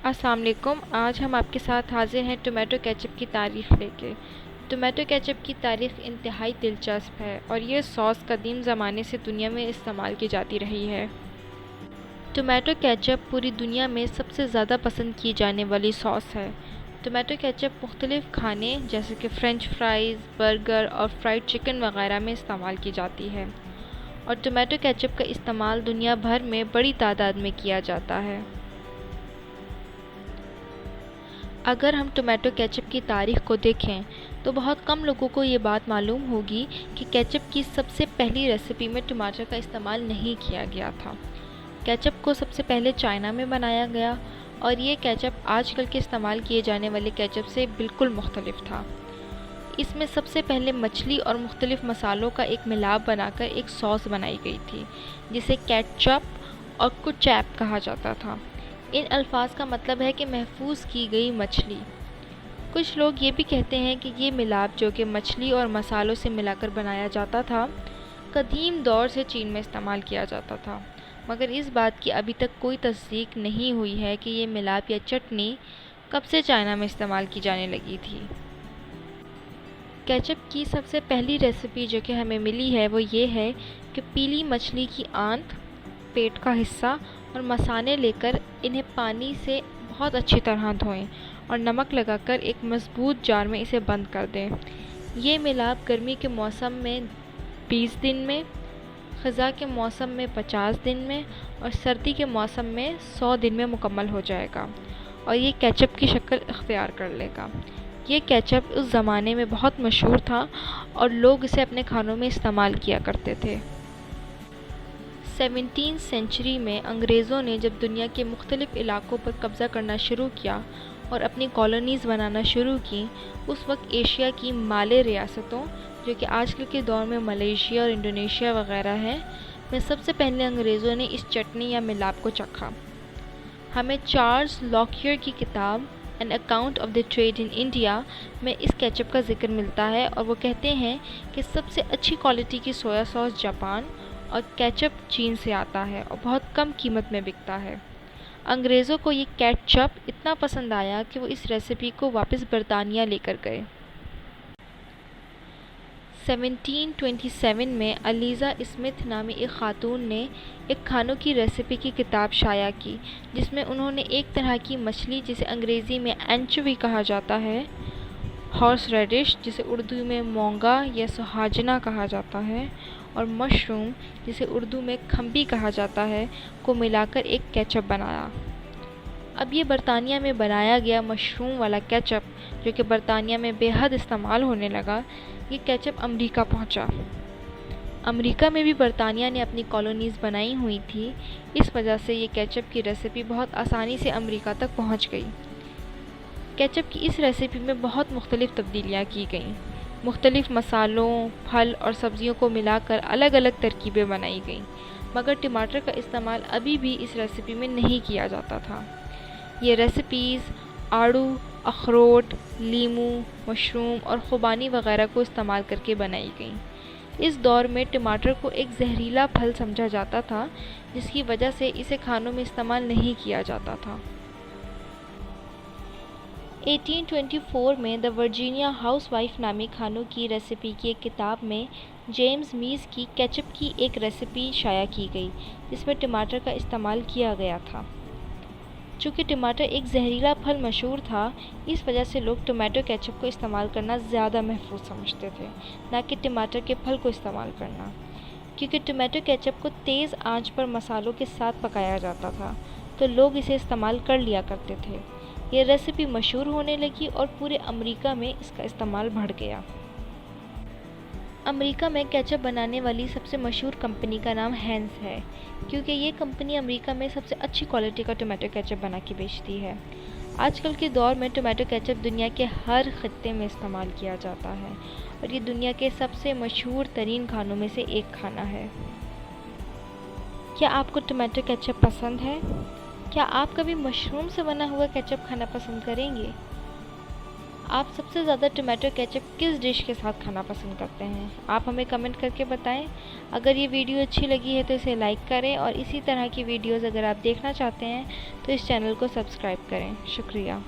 अस्सलाम वालेकुम। आज हम आपके साथ हाज़िर हैं टोमेटो केचप की तारीख़ लेके। टोमेटो केचप की तारीख़ इंतहाई दिलचस्प है और ये सॉस कदीम ज़माने से दुनिया में इस्तेमाल की जाती रही है। टोमेटो केचप पूरी दुनिया में सबसे ज़्यादा पसंद की जाने वाली सॉस है। टोमेटो केचप मुख्तलिफ़ खाने जैसे कि फ़्रेंच फ्राइज़, बर्गर और फ्राइड चिकन वगैरह में इस्तेमाल की जाती है और टोमेटो केचप का इस्तेमाल दुनिया भर में बड़ी तादाद में किया जाता है। अगर हम टोमेटो केचप की तारीख़ को देखें तो बहुत कम लोगों को ये बात मालूम होगी कि केचप की सबसे पहली रेसिपी में टमाटर का इस्तेमाल नहीं किया गया था। केचप को सबसे पहले चाइना में बनाया गया और ये केचप आजकल के इस्तेमाल किए जाने वाले केचप से बिल्कुल मुख्तलिफ था। इसमें सबसे पहले मछली और मुख्तलिफ मसालों का एक मिलाप बनाकर एक सॉस बनाई गई थी जिसे केटचप और कुचैप कहा जाता था। इन अल्फाज का मतलब है कि महफूज की गई मछली। कुछ लोग ये भी कहते हैं कि ये मिलाप जो कि मछली और मसालों से मिलाकर बनाया जाता था, कदीम दौर से चीन में इस्तेमाल किया जाता था, मगर इस बात की अभी तक कोई तस्दीक नहीं हुई है कि ये मिलाप या चटनी कब से चाइना में इस्तेमाल की जाने लगी थी। केचप की सबसे पहली रेसिपी जो कि हमें मिली है वो ये है कि पीली मछली की आंत, पेट का हिस्सा और मसाले लेकर इन्हें पानी से बहुत अच्छी तरह धोएं और नमक लगाकर एक मज़बूत जार में इसे बंद कर दें। ये मिलाप गर्मी के मौसम में 20 दिन में, ख़ज़ा के मौसम में 50 दिन में और सर्दी के मौसम में 100 दिन में मुकम्मल हो जाएगा और ये केचप की शक्ल इख्तियार कर लेगा। ये केचप उस ज़माने में बहुत मशहूर था और लोग इसे अपने खानों में इस्तेमाल किया करते थे। 17वीं सेंचुरी में अंग्रेज़ों ने जब दुनिया के मुख्तलिफ़ इलाक़ों पर कब्ज़ा करना शुरू किया और अपनी कॉलोनीज़ बनाना शुरू की, उस वक्त एशिया की माले रियासतों जो कि आजकल के दौर में मलेशिया और इंडोनेशिया वग़ैरह हैं, में सबसे पहले अंग्रेज़ों ने इस चटनी या मिलाप को चखा। हमें चार्ल्स लॉकहियर की किताब an account of the trade in India में इस केचप का ज़िक्र मिलता है और वो कहते हैं कि सबसे अच्छी क्वालिटी की सोया सॉस जापान और केचप चीन से आता है और बहुत कम कीमत में बिकता है। अंग्रेज़ों को ये केचप इतना पसंद आया कि वो इस रेसिपी को वापस बरतानिया लेकर गए। 1727 में अलीज़ा स्मिथ नामी एक खातून ने एक खानों की रेसिपी की किताब शाया की जिसमें उन्होंने एक तरह की मछली जिसे अंग्रेज़ी में एंचोवी कहा जाता है, हॉर्स रेडिश जिसे उर्दू में मोंगा या सुहाजना कहा जाता है और मशरूम जिसे उर्दू में खम्बी कहा जाता है को मिलाकर एक केचप बनाया। अब ये बरतानिया में बनाया गया मशरूम वाला केचप जो कि बरतानिया में बेहद इस्तेमाल होने लगा, ये केचप अमेरिका पहुंचा। अमेरिका में भी बरतानिया ने अपनी कॉलोनीज़ बनाई हुई थी, इस वजह से ये केचप की रेसिपी बहुत आसानी से अमेरिका तक पहुंच गई। केचप की इस रेसिपी में बहुत मुख्तलिफ़ तब्दीलियाँ की गईं। मुख्तलिफ़ मसालों, फल और सब्ज़ियों को मिलाकर अलग अलग तरकीबें बनाई गईं, मगर टमाटर का इस्तेमाल अभी भी इस रेसिपी में नहीं किया जाता था। ये रेसिपीज़ आड़ू, अखरोट, लीमू, मशरूम और खुबानी वगैरह को इस्तेमाल करके बनाई गईं। इस दौर में टमाटर को एक जहरीला फल समझा जाता था जिसकी वजह से इसे खानों में इस्तेमाल नहीं किया जाता था। 1824 में द वर्जीनिया हाउसवाइफ नामी खानों की रेसिपी की एक किताब में जेम्स मीज़ की केचप की एक रेसिपी शाया की गई जिसमें टमाटर का इस्तेमाल किया गया था। चूँकि टमाटर एक जहरीला फल मशहूर था, इस वजह से लोग टमाटो केचप को इस्तेमाल करना ज़्यादा महफूज समझते थे, ना कि टमाटर के फल को इस्तेमाल करना। क्योंकि टमाटो केचप को तेज़ आंच पर मसालों के साथ पकाया जाता था, तो लोग इसे इस्तेमाल कर लिया करते थे। ये रेसिपी मशहूर होने लगी और पूरे अमेरिका में इसका इस्तेमाल बढ़ गया। अमेरिका में केचप बनाने वाली सबसे मशहूर कंपनी का नाम हैंस है, क्योंकि ये कंपनी अमेरिका में सबसे अच्छी क्वालिटी का टोमेटो केचप बना के बेचती है। आजकल के दौर में टोमेटो केचप दुनिया के हर खत्ते में इस्तेमाल किया जाता है और ये दुनिया के सबसे मशहूर तरीन खानों में से एक खाना है। क्या आपको टोमेटो केचप पसंद है? क्या आप कभी मशरूम से बना हुआ केचप खाना पसंद करेंगे? आप सबसे ज़्यादा टमाटो केचप किस डिश के साथ खाना पसंद करते हैं? आप हमें कमेंट करके बताएं। अगर ये वीडियो अच्छी लगी है तो इसे लाइक करें और इसी तरह की वीडियोज़ अगर आप देखना चाहते हैं तो इस चैनल को सब्सक्राइब करें। शुक्रिया।